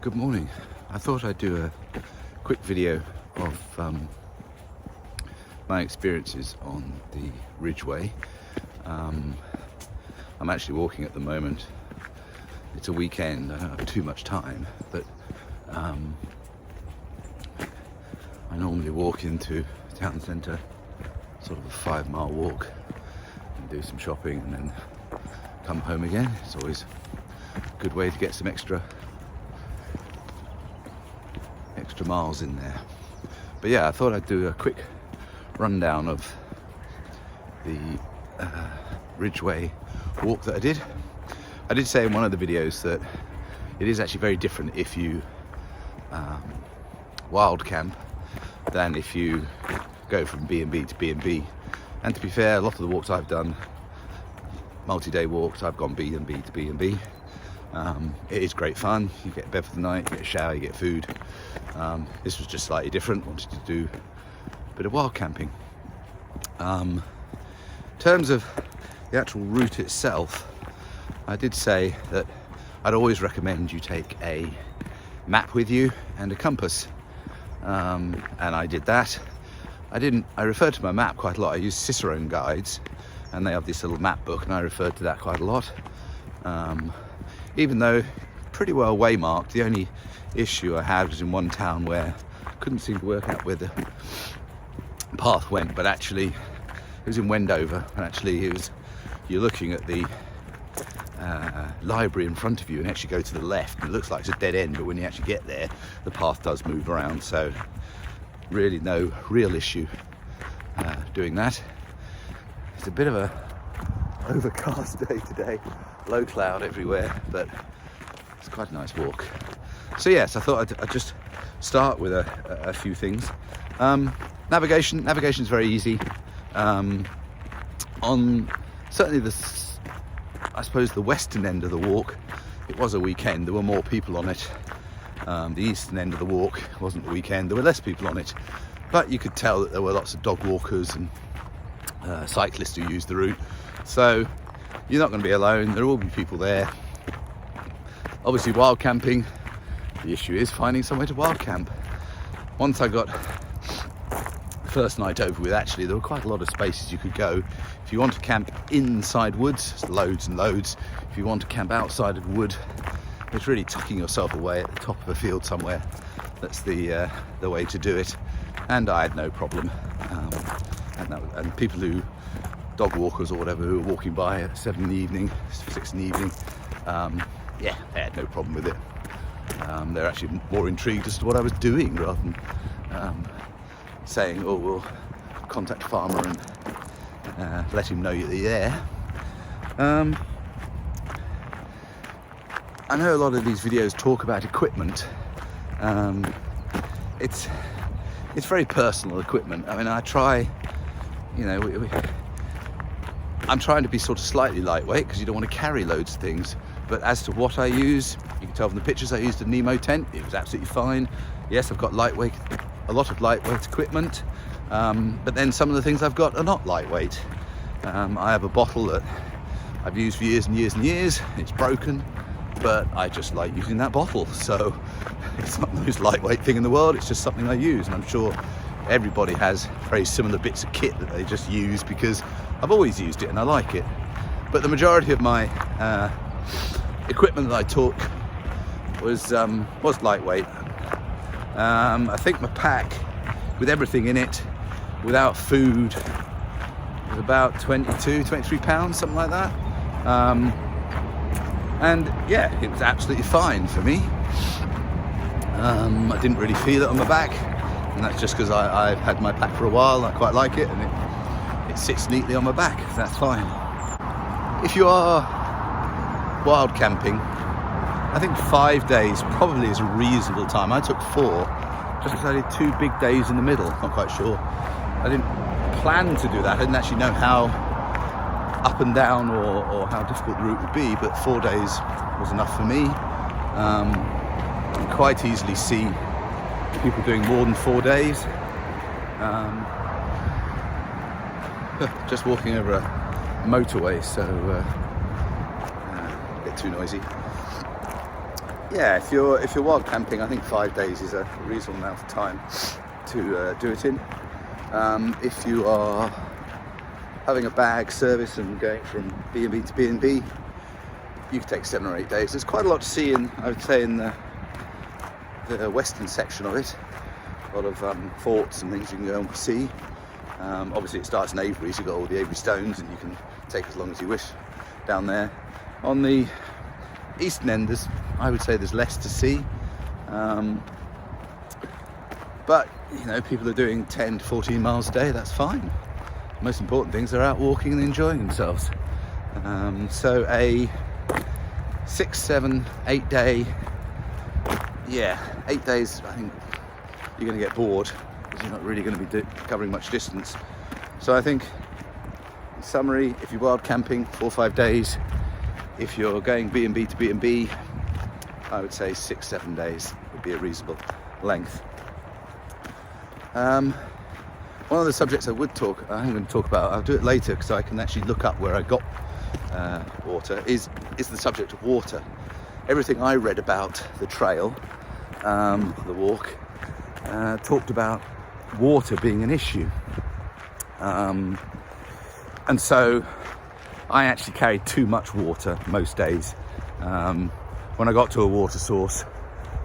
Good morning. I thought I'd do a quick video of my experiences on the Ridgeway. I'm actually walking at the moment. It's a weekend, I don't have too much time, but I normally walk into town centre, sort of a 5-mile walk, and do some shopping and then come home again. It's always a good way to get some extra miles in there. But yeah, I thought I'd do a quick rundown of the Ridgeway walk that I did. I did say in one of the videos that it is actually very different if you wild camp than if you go from B&B to B&B. And to be fair, a lot of the walks I've done, multi-day walks, I've gone B&B to B&B. It is great fun. You get a bed for the night, you get a shower, you get food. This was just slightly different. Wanted to do a bit of wild camping. In terms of the actual route itself, I did say that I'd always recommend you take a map with you and a compass. And I did that. I referred to my map quite a lot. I used Cicerone guides, and they have this little map book, and I referred to that quite a lot. Even though pretty well waymarked, the only issue I had was in one town where I couldn't seem to work out where the path went, but actually it was in Wendover, and actually you're looking at the library in front of you and actually go to the left, and it looks like it's a dead end, but when you actually get there, the path does move around, so really no real issue doing that. It's a bit of a overcast day today, low cloud everywhere, but it's quite a nice walk. So yes, I thought I'd just start with a few things. Navigation is very easy. On certainly I suppose the western end of the walk, it was a weekend, there were more people on it. The eastern end of the walk wasn't a weekend, there were less people on it, but you could tell that there were lots of dog walkers and cyclists who used the route. So you're not going to be alone, there will be people there. Obviously wild camping, the issue is finding somewhere to wild camp. Once I got the first night over with, actually there were quite a lot of spaces you could go. If you want to camp inside woods, there's loads and loads. If you want to camp outside of wood, it's really tucking yourself away at the top of a field somewhere. That's the way to do it. And I had no problem. And people who, dog walkers or whatever, who were walking by at 7 in the evening, 6 in the evening, yeah, they had no problem with it. They're actually more intrigued as to what I was doing rather than saying, oh, we'll contact a farmer and let him know you're there. I know a lot of these videos talk about equipment. It's very personal equipment. I mean, I try, I'm trying to be sort of slightly lightweight because you don't want to carry loads of things. But as to what I use, you can tell from the pictures I used a Nemo tent. It was absolutely fine. Yes, I've got a lot of lightweight equipment, but then some of the things I've got are not lightweight. I have a bottle that I've used for years and years and years. It's broken, but I just like using that bottle. So it's not the most lightweight thing in the world. It's just something I use, and I'm sure everybody has very similar bits of kit that they just use because I've always used it and I like it. But the majority of my equipment that I took was lightweight. I think my pack with everything in it, without food, was about 23 pounds, something like that. And yeah, it was absolutely fine for me. I didn't really feel it on my back, and that's just because I've had my pack for a while. I quite like it, and it sits neatly on my back. That's fine. If you are wild camping, I think 5 days probably is a reasonable time. I took 4 just because I did 2 big days in the middle. Not quite sure. I didn't plan to do that. I didn't actually know how up and down or how difficult the route would be, but 4 days was enough for me. You can quite easily see people doing more than 4 days. Just walking over a motorway, so a bit too noisy. yeah, if you're wild camping, I think 5 days is a reasonable amount of time to do it in. If you are having a bag service and going from B&B to B&B, you could take 7 or 8 days. There's quite a lot to see I would say, in the western section of it. A lot of forts and things you can go and see. Obviously it starts in Avery, so you've got all the Avery stones, and you can take as long as you wish down there. On the eastern end, I would say there's less to see. But, people are doing 10 to 14 miles a day, that's fine. The most important things are out walking and enjoying themselves. So a 6, 7, 8 day, 8 days, I think you're going to get bored because you're not really going to be covering much distance. So I think, in summary, if you're wild camping, 4 or 5 days. If you're going B&B to B&B, I would say 6, 7 days would be a reasonable length. One of the subjects I'm going to talk about, I'll do it later because I can actually look up where I got water, is the subject of water. Everything I read about the trail, the walk, talked about water being an issue. And so I actually carried too much water most days. When I got to a water source,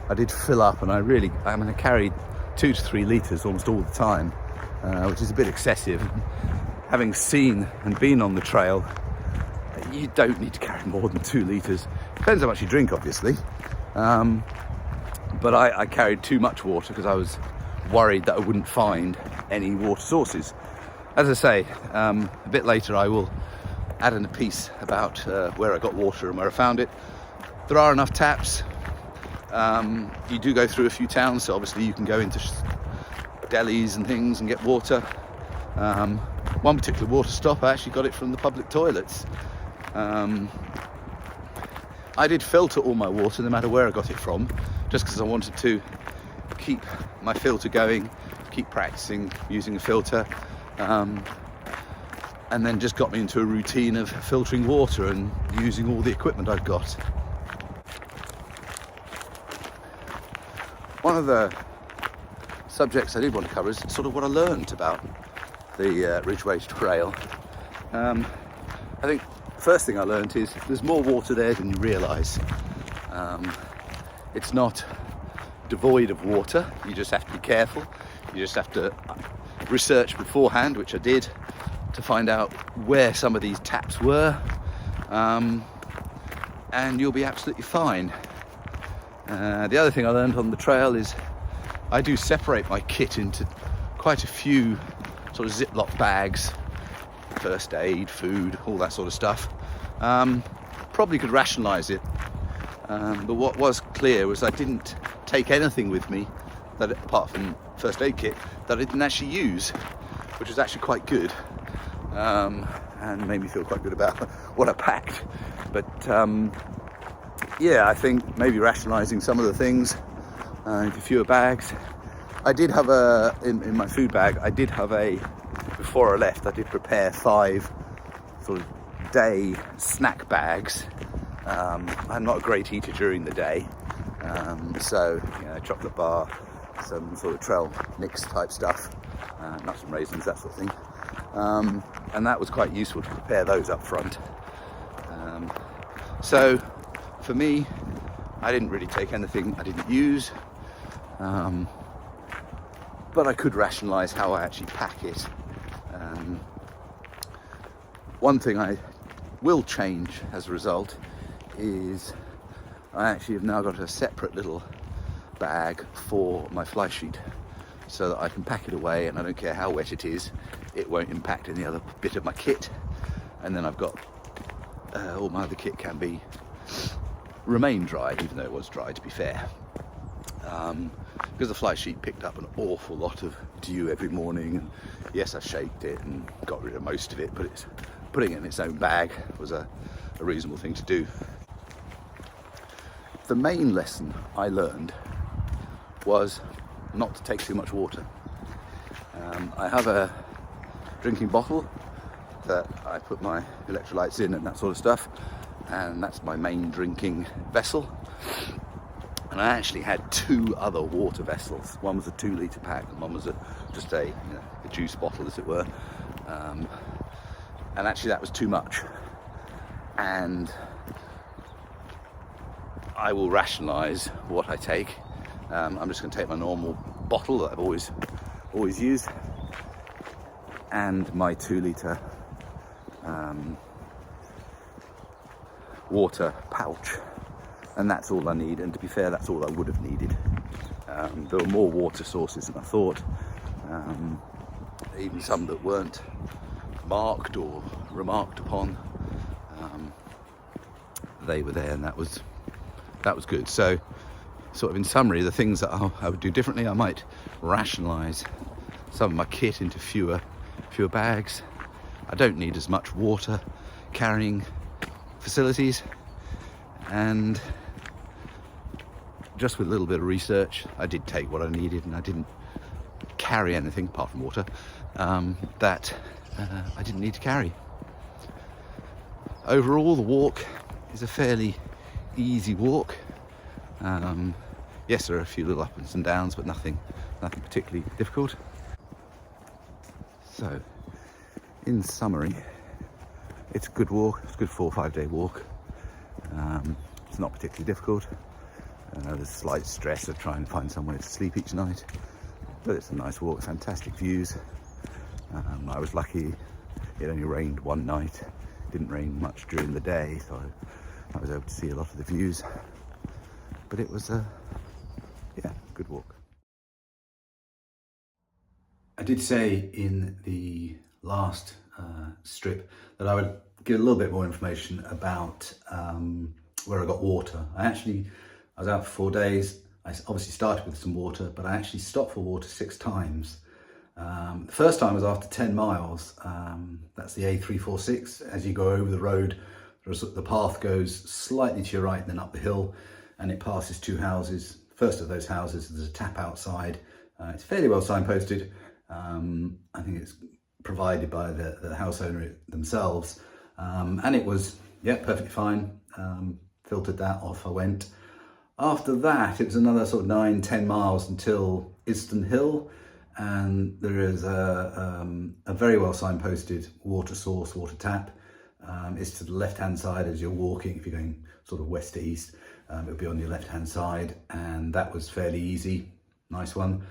I did fill up, and I carried 2 to 3 litres almost all the time, which is a bit excessive. Having seen and been on the trail, you don't need to carry more than 2 litres. Depends how much you drink, obviously. But I carried too much water because I was worried that I wouldn't find any water sources. As I say, a bit later I will add in a piece about where I got water and where I found it. There are enough taps. You do go through a few towns, so obviously you can go into delis and things and get water. One particular water stop, I actually got it from the public toilets. I did filter all my water no matter where I got it from, just because I wanted to keep my filter going, keep practicing using a filter, and then just got me into a routine of filtering water and using all the equipment I've got. One of the subjects I did want to cover is sort of what I learned about the Ridgeway Trail. I think the first thing I learned is there's more water there than you realise. It's not devoid of water, you just have to be careful. You just have to research beforehand, which I did, to find out where some of these taps were, and you'll be absolutely fine. The other thing I learned on the trail is I do separate my kit into quite a few sort of Ziploc bags, first aid, food, all that sort of stuff. Probably could rationalise it, but what was clear was I didn't take anything with me that, apart from first aid kit, that I didn't actually use, which was actually quite good, and made me feel quite good about what I packed. But I think maybe rationalising some of the things into fewer bags. I did have in my food bag, before I left, I did prepare 5 sort of day snack bags. I'm not a great eater during the day, so chocolate bar, some sort of trail mix type stuff, nuts and raisins, that sort of thing, and that was quite useful to prepare those up front. So for me, I didn't really take anything I didn't use, but I could rationalise how I actually pack it. One thing I will change as a result is I actually have now got a separate little bag for my fly sheet, so that I can pack it away, and I don't care how wet it is, it won't impact any other bit of my kit. And then I've got all my other kit can remain dry, even though it was dry, to be fair, because the fly sheet picked up an awful lot of dew every morning, and yes, I shaked it and got rid of most of it, but putting it in its own bag was a reasonable thing to do. The main lesson I learned was not to take too much water. I have a drinking bottle that I put my electrolytes in and that sort of stuff, and that's my main drinking vessel. And I actually had 2 other water vessels. One was a 2-litre pack, and one was just a juice bottle, as it were. And actually that was too much. And I will rationalise what I take. I'm just going to take my normal bottle that I've always used, and my 2-litre water pouch, and that's all I need. And to be fair, that's all I would have needed. There were more water sources than I thought, even some that weren't marked or remarked upon. They were there, and that was good. So sort of in summary, the things that I would do differently: I might rationalise some of my kit into fewer bags. I don't need as much water carrying facilities, and just with a little bit of research, I did take what I needed, and I didn't carry anything apart from water that I didn't need to carry. Overall, the walk is a fairly easy walk. Yes, there are a few little ups and downs, but nothing particularly difficult. So, in summary, it's a good walk. It's a good 4 or 5 day walk. It's not particularly difficult. There's slight stress of trying to find somewhere to sleep each night, but it's a nice walk. Fantastic views. I was lucky; it only rained one night. It didn't rain much during the day, so I was able to see a lot of the views. But it was a good walk. I did say in the last strip that I would give a little bit more information about where I got water. I was out for 4 days. I obviously started with some water, but I actually stopped for water 6 times. The first time was after 10 miles. That's the A346. As you go over the road, the path goes slightly to your right and then up the hill, and it passes 2 houses. First of those houses, there's a tap outside. It's fairly well signposted. I think it's provided by the house owner themselves. And it was, perfectly fine. Filtered that, off I went. After that, it was another sort of 9-10 miles until Iston Hill. And there is a very well signposted water source, water tap. It's to the left-hand side as you're walking. If you're going sort of west to east, it'll be on your left-hand side. And that was fairly easy. Nice one.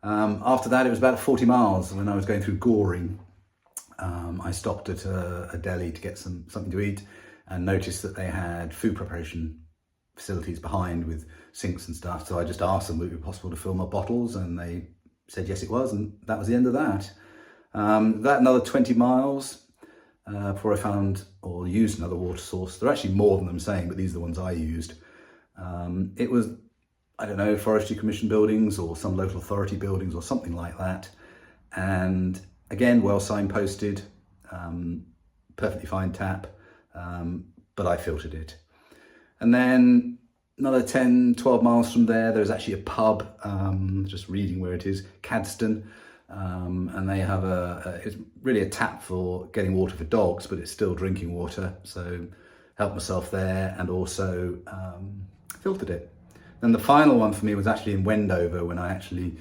After that, it was about 40 miles. When I was going through Goring, I stopped at a deli to get something to eat, and noticed that they had food preparation facilities behind with sinks and stuff. So I just asked them would it be possible to fill my bottles, and they said yes it was, and that was the end of that. That another 20 miles before I found or used another water source. There are actually more than I'm saying, but these are the ones I used. It was, I don't know, Forestry Commission buildings or some local authority buildings or something like that. And again, well signposted, perfectly fine tap, but I filtered it. And then another 10, 12 miles from there, there's actually a pub, just reading where it is, Cadston. And they have it's really a tap for getting water for dogs, but it's still drinking water. So helped myself there, and also filtered it. Then the final one for me was actually in Wendover, when I actually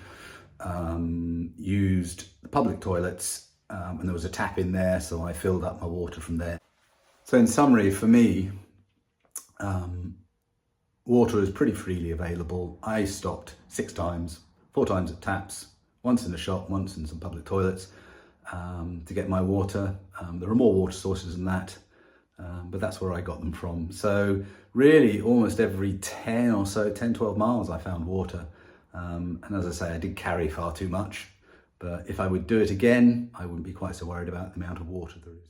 used the public toilets, and there was a tap in there, so I filled up my water from there. So in summary, for me, water is pretty freely available. I stopped 6 times, 4 times at taps, once in a shop, once in some public toilets, to get my water. There are more water sources than that, but that's where I got them from. So really almost every 10, 12 miles I found water. And as I say, I did carry far too much, but if I would do it again, I wouldn't be quite so worried about the amount of water there is.